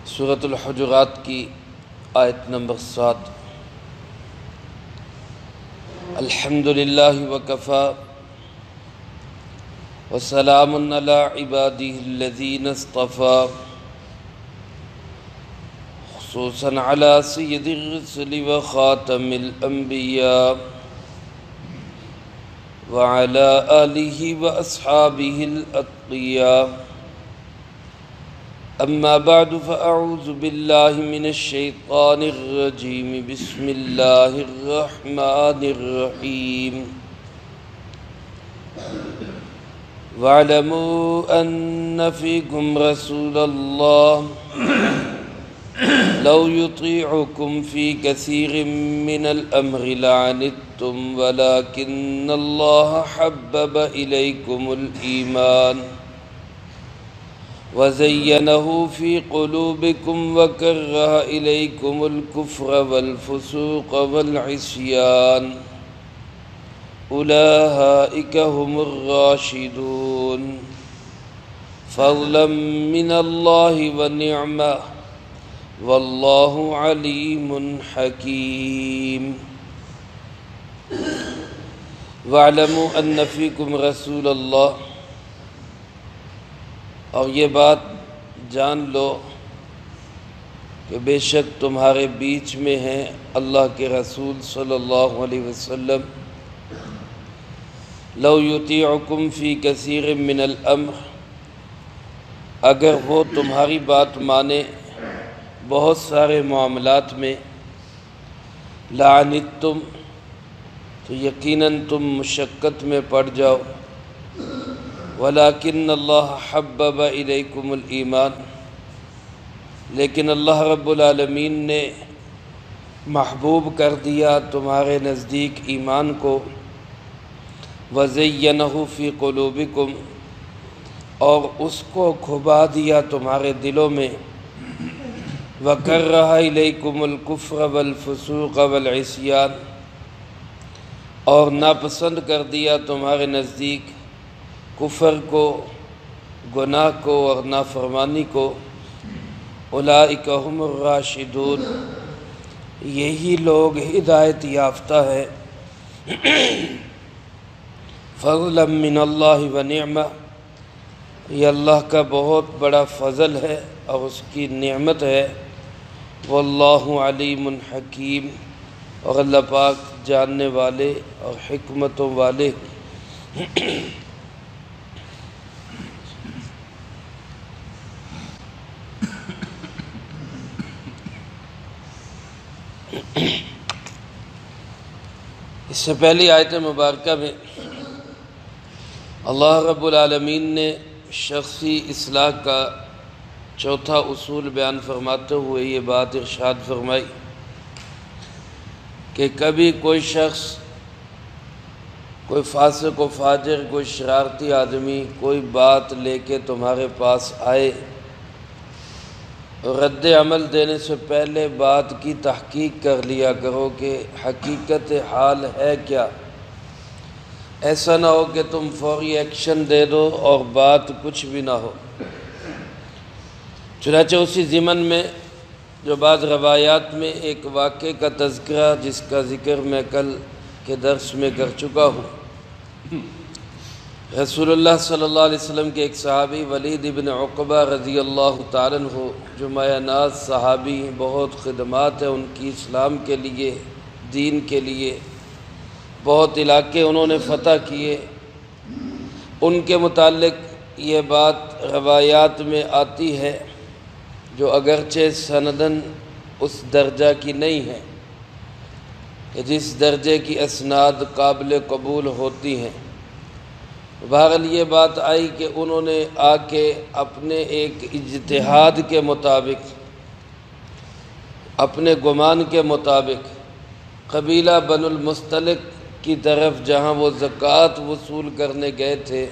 سورۃ الحجرات کی آیت نمبر 7۔ الحمدللہ وکفی وسلام علی عبادہ الذین اصطفی، خصوصاً علی سید الرسل وخاتم الانبیاء وعلی آلہ واصحابہ الاتقیاء۔ اما بعد فاعوذ باللہ من الشیطان الرجیم، بسم اللہ الرحمن الرحیم۔ واعلموا ان فیکم رسول اللہ لو یطیعکم فی کثیر من الامر لعنتم ولکن اللہ حبب الیکم الایمان وزینہ فی قلوبکم وکرہ الیکم الکفر والفسوق والعصیان، اولئک هم الراشدون، فضلا من اللہ ونعمہ، واللہ علیم حکیم۔ واعلموا ان فیکم رسول اللہ، اور یہ بات جان لو کہ بے شک تمہارے بیچ میں ہیں اللہ کے رسول صلی اللہ علیہ وسلم۔ لو یطیعکم فی کثیر من الامر، اگر وہ تمہاری بات مانے بہت سارے معاملات میں، لعنتم، تو یقیناً تم مشقت میں پڑ جاؤ، ولیکن اللہ حبب الیکم الایمان، لیکن اللہ رب العالمین نے محبوب کر دیا تمہارے نزدیک ایمان کو، وزینہ فی قلوبکم، اور اس کو کھبا دیا تمہارے دلوں میں، وکرہ الیکم الکفر والفسوق والعصیان، اور ناپسند کر دیا تمہارے نزدیک کفر کو، گناہ کو اور نافرمانی کو، اولئک هم الراشدون، یہی لوگ ہدایت یافتہ ہے، فضلا من اللہ ونعمہ، یہ اللہ کا بہت بڑا فضل ہے اور اس کی نعمت ہے، واللہ علیم حکیم، اور اللہ پاک جاننے والے اور حکمتوں والے۔ اس سے پہلی آیت مبارکہ میں اللہ رب العالمین نے شخصی اصلاح کا چوتھا اصول بیان فرماتے ہوئے یہ بات ارشاد فرمائی کہ کبھی کوئی شخص، کوئی فاسق و فاجر، کوئی شرارتی آدمی کوئی بات لے کے تمہارے پاس آئے، رد عمل دینے سے پہلے بات کی تحقیق کر لیا کرو کہ حقیقت حال ہے کیا۔ ایسا نہ ہو کہ تم فوری ایکشن دے دو اور بات کچھ بھی نہ ہو۔ چنانچہ اسی ضمن میں جو بعض روایات میں ایک واقعے کا تذکرہ، جس کا ذکر میں کل کے درس میں کر چکا ہوں، رسول اللہ صلی اللہ علیہ وسلم کے ایک صحابی ولید ابن عقبہ رضی اللہ تعالیٰ عنہ، جو مایہ ناز صحابی، بہت خدمات ہیں ان کی اسلام کے لیے، دین کے لیے، بہت علاقے انہوں نے فتح کیے، ان کے متعلق یہ بات روایات میں آتی ہے جو اگرچہ سنداً اس درجہ کی نہیں ہے کہ جس درجے کی اسناد قابل قبول ہوتی ہیں۔ بہرحال یہ بات آئی کہ انہوں نے آ کے اپنے ایک اجتہاد کے مطابق، اپنے گمان کے مطابق، قبیلہ بنو المصطلق کی طرف جہاں وہ زکوٰۃ وصول کرنے گئے تھے،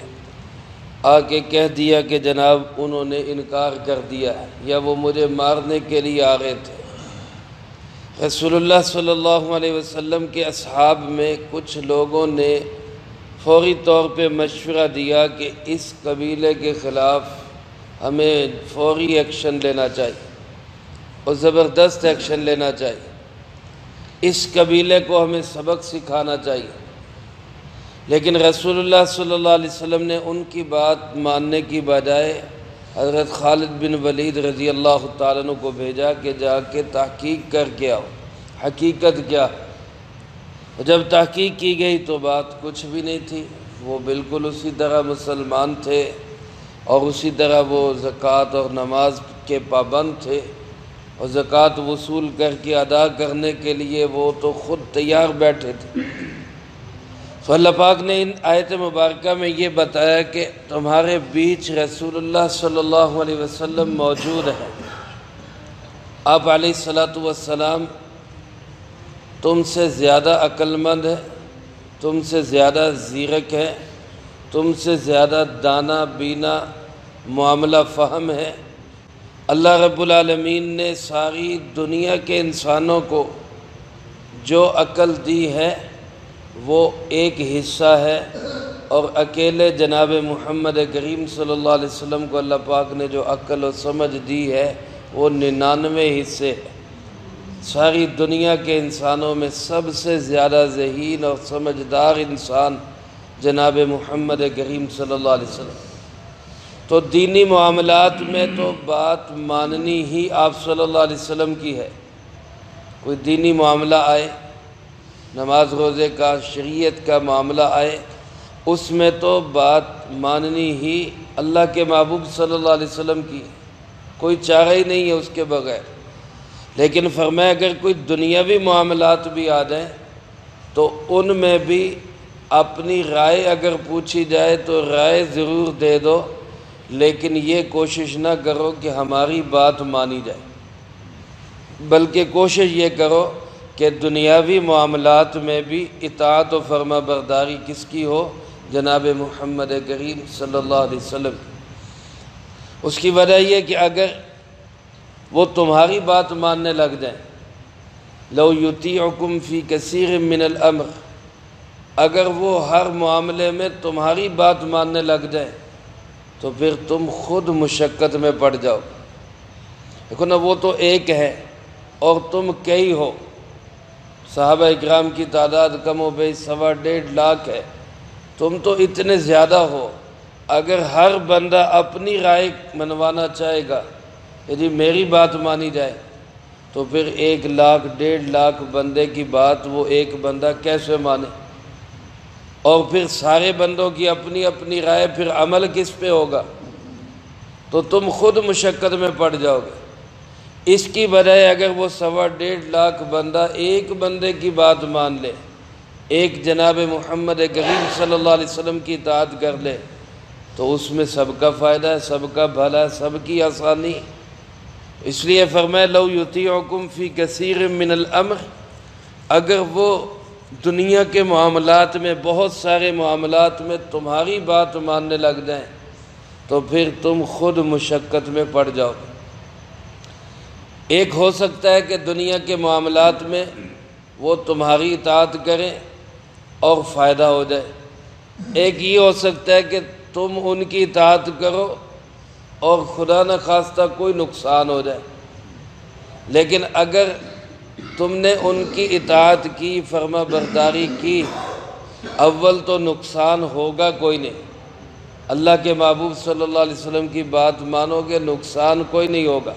آ کے کہہ دیا کہ جناب انہوں نے انکار کر دیا ہے، یا وہ مجھے مارنے کے لیے آ رہے تھے۔ رسول اللہ صلی اللہ علیہ وسلم کے اصحاب میں کچھ لوگوں نے فوری طور پہ مشورہ دیا کہ اس قبیلے کے خلاف ہمیں فوری ایکشن لینا چاہیے، اور زبردست ایکشن لینا چاہیے۔ اس قبیلے کو ہمیں سبق سکھانا چاہیے، لیکن رسول اللہ صلی اللہ علیہ وسلم نے ان کی بات ماننے کی بجائے حضرت خالد بن ولید رضی اللہ تعالیٰ عنہ کو بھیجا کہ جا کے تحقیق کر کے آؤ، حقیقت کیا۔ جب تحقیق کی گئی تو بات کچھ بھی نہیں تھی، وہ بالکل اسی طرح مسلمان تھے اور اسی طرح وہ زکوٰۃ اور نماز کے پابند تھے، اور زکوٰۃ وصول کر کے ادا کرنے کے لیے وہ تو خود تیار بیٹھے تھے۔ تو اللہ پاک نے ان آیت مبارکہ میں یہ بتایا کہ تمہارے بیچ رسول اللہ صلی اللہ علیہ وسلم موجود ہیں، آپ علیہ السلام تم سے زیادہ عقل مند ہے، تم سے زیادہ زیرک ہے، تم سے زیادہ دانا بینا معاملہ فہم ہے۔ اللہ رب العالمین نے ساری دنیا کے انسانوں کو جو عقل دی ہے وہ ایک حصہ ہے، اور اکیلے جناب محمد کریم صلی اللہ علیہ وسلم کو اللہ پاک نے جو عقل و سمجھ دی ہے وہ 99 حصے ہے۔ ساری دنیا کے انسانوں میں سب سے زیادہ ذہین اور سمجھدار انسان جناب محمد کریم صلی اللہ علیہ وسلم۔ تو دینی معاملات میں تو بات ماننی ہی آپ صلی اللہ علیہ وسلم کی ہے۔ کوئی دینی معاملہ آئے، نماز روزے کا، شریعت کا معاملہ آئے، اس میں تو بات ماننی ہی اللہ کے محبوب صلی اللہ علیہ وسلم کی، کوئی چارہ ہی نہیں ہے اس کے بغیر۔ لیکن فرمایا اگر کوئی دنیاوی معاملات بھی آ جائیں تو ان میں بھی اپنی رائے اگر پوچھی جائے تو رائے ضرور دے دو، لیکن یہ کوشش نہ کرو کہ ہماری بات مانی جائے، بلکہ کوشش یہ کرو کہ دنیاوی معاملات میں بھی اطاعت و فرما برداری کس کی ہو؟ جناب محمد کریم صلی اللہ علیہ وسلم۔ اس کی وجہ یہ کہ اگر وہ تمہاری بات ماننے لگ جائیں، لو یطیعکم فی کثیر من الامر، اگر وہ ہر معاملے میں تمہاری بات ماننے لگ جائیں تو پھر تم خود مشقت میں پڑ جاؤ۔ دیکھو نا، وہ تو ایک ہے اور تم کئی ہو، صحابہ اکرام کی تعداد کم و بیش 1.5 لاکھ ہے، تم تو اتنے زیادہ ہو۔ اگر ہر بندہ اپنی رائے منوانا چاہے گا کہ جی میری بات مانی جائے، تو پھر 1 لاکھ 1.5 لاکھ بندے کی بات وہ ایک بندہ کیسے مانے؟ اور پھر سارے بندوں کی اپنی اپنی رائے، پھر عمل کس پہ ہوگا؟ تو تم خود مشقت میں پڑ جاؤ گے۔ اس کی بجائے اگر وہ 1.5 لاکھ بندہ ایک بندے کی بات مان لے، ایک جناب محمد کریم صلی اللہ علیہ وسلم کی اطاعت کر لے، تو اس میں سب کا فائدہ ہے، سب کا بھلا ہے، سب کی آسانی۔ اس لیے فرمایا لو یطیعکم فی کثیر من الامر، اگر وہ دنیا کے معاملات میں، بہت سارے معاملات میں تمہاری بات ماننے لگ جائیں تو پھر تم خود مشقت میں پڑ جاؤ۔ ایک ہو سکتا ہے کہ دنیا کے معاملات میں وہ تمہاری اطاعت کریں اور فائدہ ہو جائے، ایک یہ ہو سکتا ہے کہ تم ان کی اطاعت کرو اور خدا نہ خواستہ کوئی نقصان ہو جائے۔ لیکن اگر تم نے ان کی اطاعت کی، فرما برداری کی، اول تو نقصان ہوگا کوئی نہیں، اللہ کے محبوب صلی اللہ علیہ وسلم کی بات مانو گے، نقصان کوئی نہیں ہوگا۔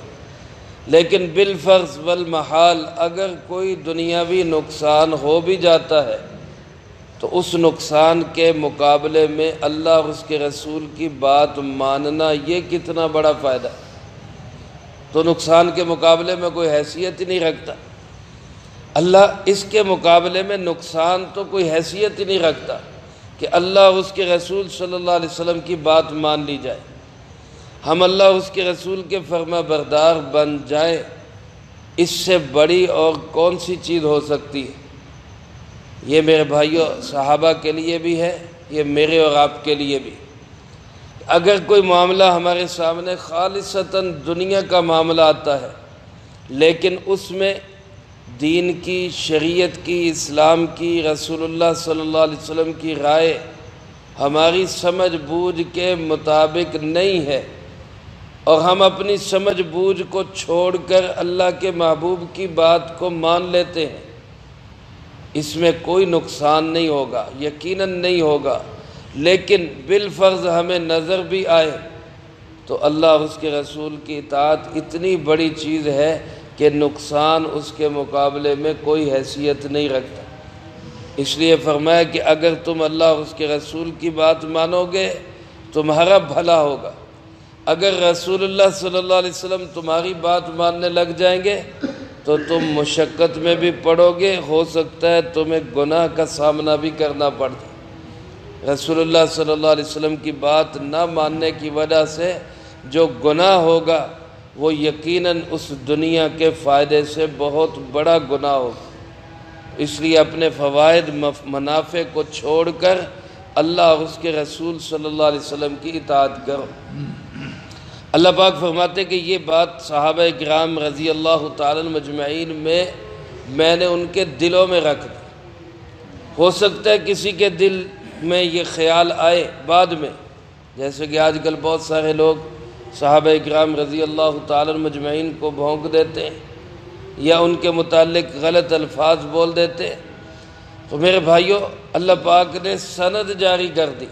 لیکن بالفرض والمحال اگر کوئی دنیاوی نقصان ہو بھی جاتا ہے تو اس نقصان کے مقابلے میں اللہ اور اس کے رسول کی بات ماننا یہ کتنا بڑا فائدہ ہے۔ تو نقصان کے مقابلے میں کوئی حیثیت ہی نہیں رکھتا، اللہ اس کے مقابلے میں نقصان تو کوئی حیثیت ہی نہیں رکھتا کہ اللہ اور اس کے رسول صلی اللہ علیہ وسلم کی بات مان لی جائے، ہم اللہ اور اس کے رسول کے فرما بردار بن جائیں۔ اس سے بڑی اور کون سی چیز ہو سکتی ہے؟ یہ میرے بھائیوں صحابہ کے لیے بھی ہے، یہ میرے اور آپ کے لیے بھی۔ اگر کوئی معاملہ ہمارے سامنے خالصتاً دنیا کا معاملہ آتا ہے، لیکن اس میں دین کی، شریعت کی، اسلام کی، رسول اللہ صلی اللہ علیہ وسلم کی رائے ہماری سمجھ بوجھ کے مطابق نہیں ہے، اور ہم اپنی سمجھ بوجھ کو چھوڑ کر اللہ کے محبوب کی بات کو مان لیتے ہیں، اس میں کوئی نقصان نہیں ہوگا، یقیناً نہیں ہوگا، لیکن بالفرض ہمیں نظر بھی آئے تو اللہ اور اس کے رسول کی اطاعت اتنی بڑی چیز ہے کہ نقصان اس کے مقابلے میں کوئی حیثیت نہیں رکھتا۔ اس لیے فرمایا کہ اگر تم اللہ اور اس کے رسول کی بات مانو گے تمہارا بھلا ہوگا، اگر رسول اللہ صلی اللہ علیہ وسلم تمہاری بات ماننے لگ جائیں گے تو تم مشقت میں بھی پڑو گے، ہو سکتا ہے تمہیں گناہ کا سامنا بھی کرنا پڑ جائے۔ رسول اللہ صلی اللہ علیہ وسلم کی بات نہ ماننے کی وجہ سے جو گناہ ہوگا وہ یقیناً اس دنیا کے فائدے سے بہت بڑا گناہ ہوگا۔ اس لیے اپنے فوائد منافع کو چھوڑ کر اللہ اور اس کے رسول صلی اللہ علیہ وسلم کی اطاعت کرو۔ اللہ پاک فرماتے کہ یہ بات صحابہ کرام رضی اللہ تعالیٰ مجمعین میں نے ان کے دلوں میں رکھ دی۔ ہو سکتا ہے کسی کے دل میں یہ خیال آئے بعد میں، جیسے کہ آج کل بہت سارے لوگ صحابہ کرام رضی اللہ تعالیٰ مجمعین کو بھونک دیتے ہیں یا ان کے متعلق غلط الفاظ بول دیتے ہیں۔ تو میرے بھائیوں، اللہ پاک نے سند جاری کر دی۔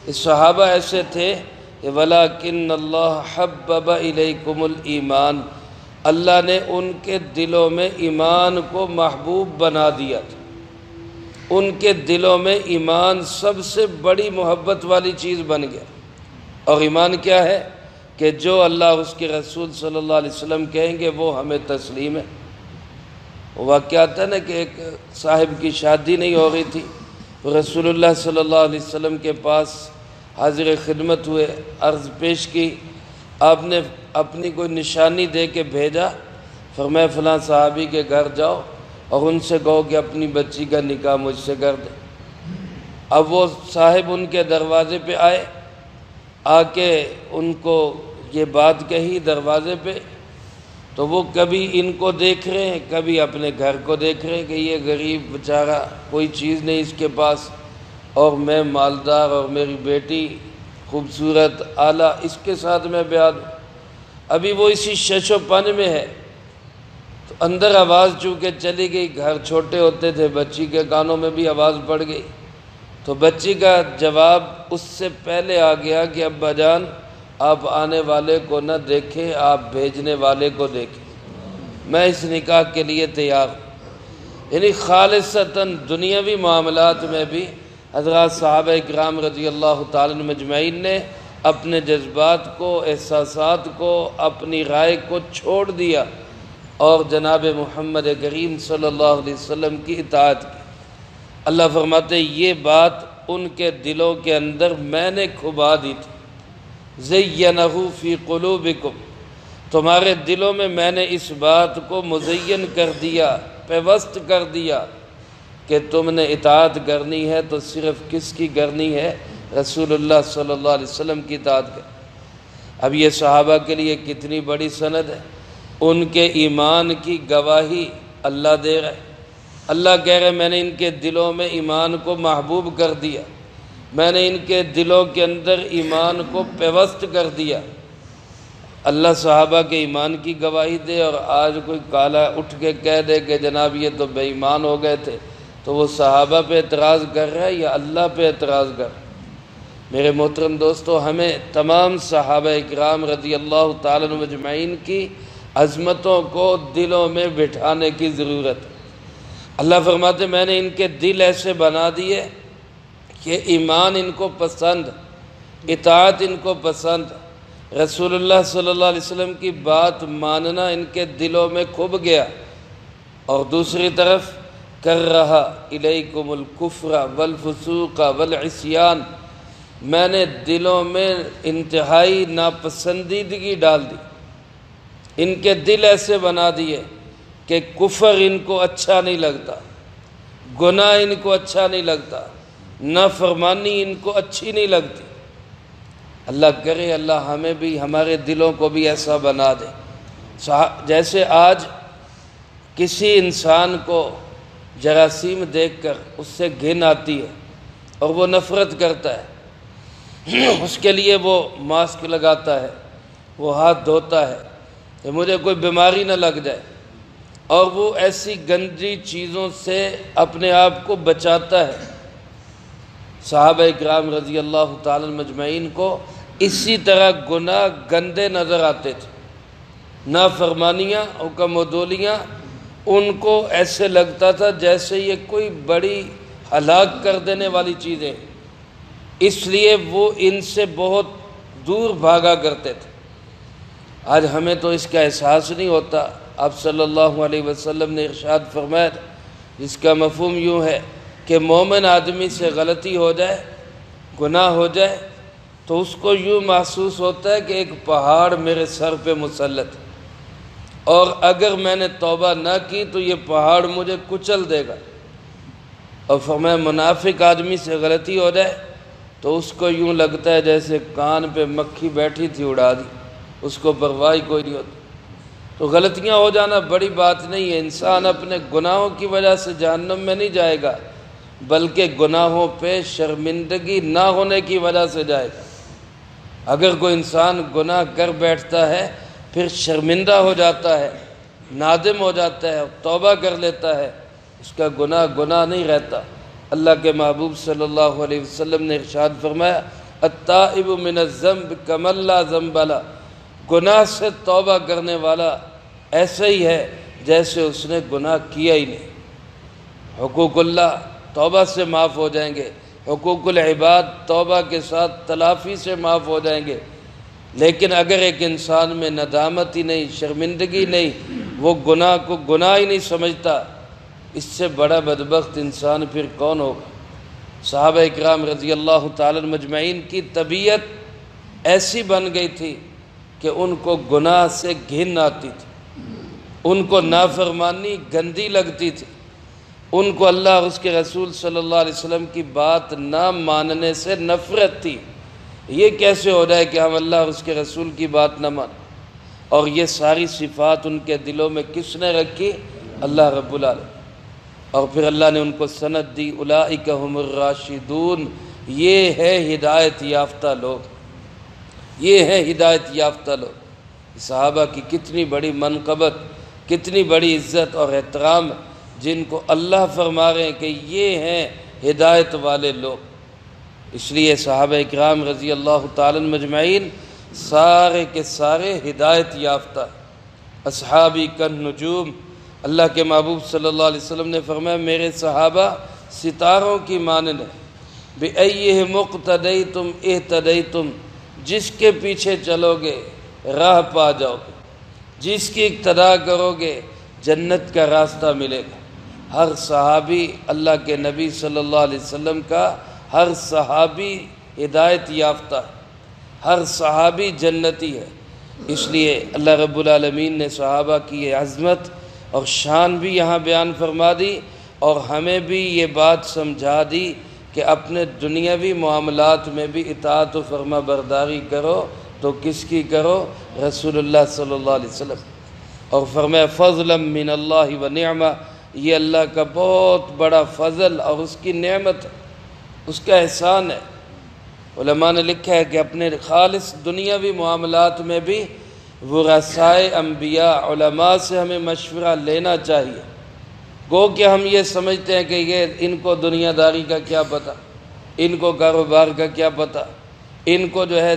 اس صحابہ ایسے تھے کہ وَلَٰكِنَّ اللَّهَ حَبَّبَ إِلَيْكُمُ الْإِيمَانَ، اللہ نے ان کے دلوں میں ایمان کو محبوب بنا دیا تھا۔ ان کے دلوں میں ایمان سب سے بڑی محبت والی چیز بن گیا۔ اور ایمان کیا ہے؟ کہ جو اللہ اور اس کے رسول صلی اللہ علیہ وسلم کہیں گے وہ ہمیں تسلیم ہے۔ واقعہ آتا ہے نا کہ ایک صاحب کی شادی نہیں ہو رہی تھی، رسول اللہ صلی اللہ علیہ وسلم کے پاس حاضر خدمت ہوئے، عرض پیش کی، آپ نے اپنی کوئی نشانی دے کے بھیجا، فرمایا فلاں صحابی کے گھر جاؤ اور ان سے کہو کہ اپنی بچی کا نکاح مجھ سے کر دے۔ اب وہ صاحب ان کے دروازے پہ آئے، آ کے ان کو یہ بات کہی دروازے پہ، تو وہ کبھی ان کو دیکھ رہے ہیں، کبھی اپنے گھر کو دیکھ رہے ہیں کہ یہ غریب بیچارہ کوئی چیز نہیں اس کے پاس، اور میں مالدار اور میری بیٹی خوبصورت اعلیٰ، اس کے ساتھ میں بیعت ہوں۔ ابھی وہ اسی شش و پن میں ہے تو اندر آواز چونکہ چلی گئی، گھر چھوٹے ہوتے تھے، بچی کے کانوں میں بھی آواز پڑ گئی، تو بچی کا جواب اس سے پہلے آ گیا کہ ابا جان آپ آنے والے کو نہ دیکھیں، آپ بھیجنے والے کو دیکھیں، میں اس نکاح کے لیے تیار ہوں۔ یعنی خالصتاً دنیاوی معاملات میں بھی حضرات صحابہ کرام رضی اللہ تعالیٰ مجمعین نے اپنے جذبات کو، احساسات کو، اپنی رائے کو چھوڑ دیا اور جناب محمد کریم صلی اللہ علیہ وسلم کی اطاعت کی۔ اللہ فرماتے یہ بات ان کے دلوں کے اندر میں نے کھبا دی تھی، زینہ فی قلوبکم، تمہارے دلوں میں نے اس بات کو مزین کر دیا، پیوست کر دیا کہ تم نے اطاعت کرنی ہے تو صرف کس کی کرنی ہے؟ رسول اللہ صلی اللہ علیہ وسلم کی اطاعت کر۔ اب یہ صحابہ کے لیے کتنی بڑی سند ہے، ان کے ایمان کی گواہی اللہ دے رہے، اللہ کہہ رہے میں نے ان کے دلوں میں ایمان کو محبوب کر دیا، میں نے ان کے دلوں کے اندر ایمان کو پیوست کر دیا۔ اللہ صحابہ کے ایمان کی گواہی دے اور آج کوئی کالا اٹھ کے کہہ دے کہ جناب یہ تو بے ایمان ہو گئے تھے، تو وہ صحابہ پہ اعتراض کر رہا ہے یا اللہ پہ اعتراض کر رہا ہے؟ میرے محترم دوستو، ہمیں تمام صحابہ اکرام رضی اللہ تعالیٰ مجمعین کی عظمتوں کو دلوں میں بٹھانے کی ضرورت ہے۔ اللہ فرماتے میں نے ان کے دل ایسے بنا دیے کہ ایمان ان کو پسند، اطاعت ان کو پسند، رسول اللہ صلی اللہ علیہ وسلم کی بات ماننا ان کے دلوں میں کھب گیا، اور دوسری طرف کرہ الیکم الکفر والفسوق والعصیان، میں نے دلوں میں انتہائی ناپسندیدگی ڈال دی، ان کے دل ایسے بنا دیے کہ کفر ان کو اچھا نہیں لگتا، گناہ ان کو اچھا نہیں لگتا، نافرمانی ان کو اچھی نہیں لگتی۔ اللہ کرے اللہ ہمیں بھی، ہمارے دلوں کو بھی ایسا بنا دے۔ جیسے آج کسی انسان کو جراثیم دیکھ کر اس سے گھن آتی ہے اور وہ نفرت کرتا ہے، اس کے لیے وہ ماسک لگاتا ہے، وہ ہاتھ دھوتا ہے کہ مجھے کوئی بیماری نہ لگ جائے، اور وہ ایسی گندی چیزوں سے اپنے آپ کو بچاتا ہے۔ صحابہ اکرام رضی اللہ تعالی مجمعین کو اسی طرح گناہ گندے نظر آتے تھے، نافرمانیاں، حکم و دولیاں، ان کو ایسے لگتا تھا جیسے یہ کوئی بڑی ہلاک کر دینے والی چیزیں، اس لیے وہ ان سے بہت دور بھاگا کرتے تھے۔ آج ہمیں تو اس کا احساس نہیں ہوتا۔ آپ صلی اللہ علیہ وسلم نے ارشاد فرمایا جس کا مفہوم یوں ہے کہ مومن آدمی سے غلطی ہو جائے، گناہ ہو جائے، تو اس کو یوں محسوس ہوتا ہے کہ ایک پہاڑ میرے سر پہ مسلط ہے، اور اگر میں نے توبہ نہ کی تو یہ پہاڑ مجھے کچل دے گا۔ اور فرمایا منافق آدمی سے غلطی ہو جائے تو اس کو یوں لگتا ہے جیسے کان پہ مکھی بیٹھی تھی، اڑا دی، اس کو پرواہ کوئی نہیں ہوتی۔ تو غلطیاں ہو جانا بڑی بات نہیں ہے، انسان اپنے گناہوں کی وجہ سے جہنم میں نہیں جائے گا، بلکہ گناہوں پہ شرمندگی نہ ہونے کی وجہ سے جائے گا۔ اگر کوئی انسان گناہ کر بیٹھتا ہے پھر شرمندہ ہو جاتا ہے، نادم ہو جاتا ہے، توبہ کر لیتا ہے، اس کا گناہ گناہ نہیں رہتا۔ اللہ کے محبوب صلی اللہ علیہ وسلم نے ارشاد فرمایا التائب من الذنب کمن لا ذنب لہ، گناہ سے توبہ کرنے والا ایسا ہی ہے جیسے اس نے گناہ کیا ہی نہیں۔ حقوق اللہ توبہ سے معاف ہو جائیں گے، حقوق العباد توبہ کے ساتھ تلافی سے معاف ہو جائیں گے، لیکن اگر ایک انسان میں ندامت ہی نہیں، شرمندگی نہیں، وہ گناہ کو گناہ ہی نہیں سمجھتا، اس سے بڑا بدبخت انسان پھر کون ہوگا؟ صحابہ اکرام رضی اللہ تعالی مجمعین کی طبیعت ایسی بن گئی تھی کہ ان کو گناہ سے گھن آتی تھی، ان کو نافرمانی گندی لگتی تھی، ان کو اللہ اور اس کے رسول صلی اللہ علیہ وسلم کی بات نہ ماننے سے نفرت تھی۔ یہ کیسے ہو جائے کہ ہم اللہ اور اس کے رسول کی بات نہ مانیں؟ اور یہ ساری صفات ان کے دلوں میں کس نے رکھی؟ اللہ رب العالمین۔ اور پھر اللہ نے ان کو سند دی اولئک هم الراشدون، یہ ہے ہدایت یافتہ لوگ، یہ ہے ہدایت یافتہ لوگ۔ صحابہ کی کتنی بڑی منقبت، کتنی بڑی عزت اور احترام، جن کو اللہ فرما رہے ہیں کہ یہ ہیں ہدایت والے لوگ۔ اس لیے صحابہ اکرام رضی اللہ تعالی مجمعین سارے کے سارے ہدایت یافتہ۔ اصحابی کالنجوم، اللہ کے محبوب صلی اللہ علیہ وسلم نے فرمایا میرے صحابہ ستاروں کی مانند ہیں، بِأَيِّهِمُ اقْتَدَيْتُمْ اهْتَدَيْتُمْ، جس کے پیچھے چلو گے راہ پا جاؤ گے، جس کی اقتداء کرو گے جنت کا راستہ ملے گا۔ ہر صحابی اللہ کے نبی صلی اللہ علیہ وسلم کا، ہر صحابی ہدایت یافتہ ہے، ہر صحابی جنتی ہے۔ اس لیے اللہ رب العالمین نے صحابہ کی یہ عظمت اور شان بھی یہاں بیان فرما دی، اور ہمیں بھی یہ بات سمجھا دی کہ اپنے دنیاوی معاملات میں بھی اطاعت و فرما برداری کرو تو کس کی کرو؟ رسول اللہ صلی اللہ علیہ وسلم۔ اور فرمایا فضلا من اللہ و نعمہ، یہ اللہ کا بہت بڑا فضل اور اس کی نعمت ہے، اس کا احسان ہے۔ علماء نے لکھا ہے کہ اپنے خالص دنیاوی معاملات میں بھی ورثائے انبیاء علماء سے ہمیں مشورہ لینا چاہیے۔ گو کہ ہم یہ سمجھتے ہیں کہ یہ ان کو دنیا داری کا کیا پتہ، ان کو کاروبار کا کیا پتہ، ان کو جو ہے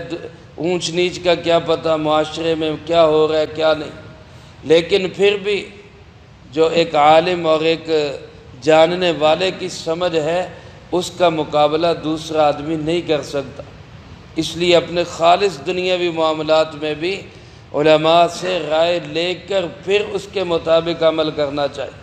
اونچ نیچ کا کیا پتہ، معاشرے میں کیا ہو رہا ہے کیا نہیں۔ لیکن پھر بھی جو ایک عالم اور ایک جاننے والے کی سمجھ ہے اس کا مقابلہ دوسرا آدمی نہیں کر سکتا۔ اس لیے اپنے خالص دنیاوی معاملات میں بھی علماء سے رائے لے کر پھر اس کے مطابق عمل کرنا چاہیے،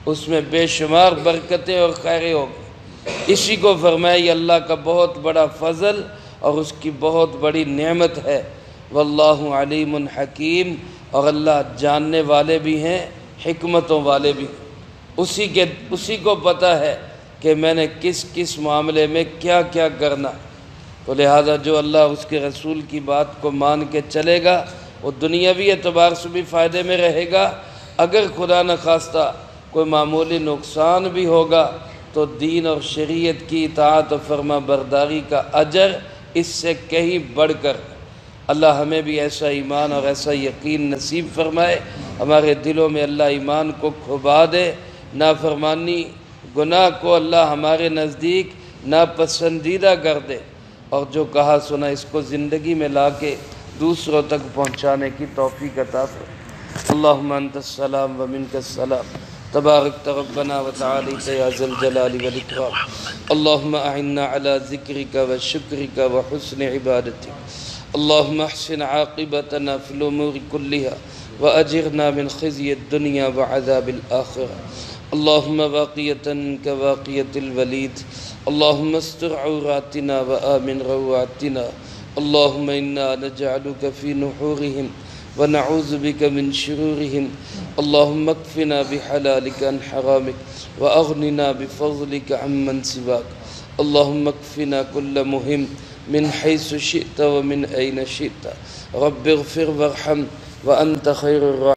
اس میں بے شمار برکتیں اور خیریں ہوگی۔ اسی کو فرمایا یہ اللہ کا بہت بڑا فضل اور اس کی بہت بڑی نعمت ہے۔ واللہ علیم حکیم، اور اللہ جاننے والے بھی ہیں، حکمتوں والے بھی، اسی کو پتہ ہے کہ میں نے کس کس معاملے میں کیا کیا کرنا۔ تو لہذا جو اللہ اس کے رسول کی بات کو مان کے چلے گا وہ دنیاوی اعتبار سے بھی فائدے میں رہے گا، اگر خدا نخواستہ کوئی معمولی نقصان بھی ہوگا تو دین اور شریعت کی اطاعت و فرما برداری کا اجر اس سے کہیں بڑھ کر۔ اللہ ہمیں بھی ایسا ایمان اور ایسا یقین نصیب فرمائے، ہمارے دلوں میں اللہ ایمان کو کھبا دے، نافرمانی گناہ کو اللہ ہمارے نزدیک ناپسندیدہ کر دے، اور جو کہا سنا اس کو زندگی میں لا کے دوسروں تک پہنچانے کی توفیق عطا فرمائے۔ اللہم انت السلام ومنک السلام، تبارکت ربنا وتعالیت یا ذا الجلال والاکرام۔ اللہم اعنا علی ذکرک وشکرک وحسن عبادتک، اللہم احسن عاقبتنا فی الامور کلها واجرنا من خزی الدنیا وعذاب الآخرہ۔ اللہم واقیتا کواقیت الولید، اللہم استر عوراتنا وآمن رواتنا، اللہم انا نجعلک فی نحورہم ونعوذ بک من شرورہم، اللہم اکفنا بحلالک عن حرامک واغننا بفضلک عمن سواک، اللہم اکفنا کل مہم من حیث شئت ومن این شئت، رب اغفر وارحم وانت خیر الراحمین۔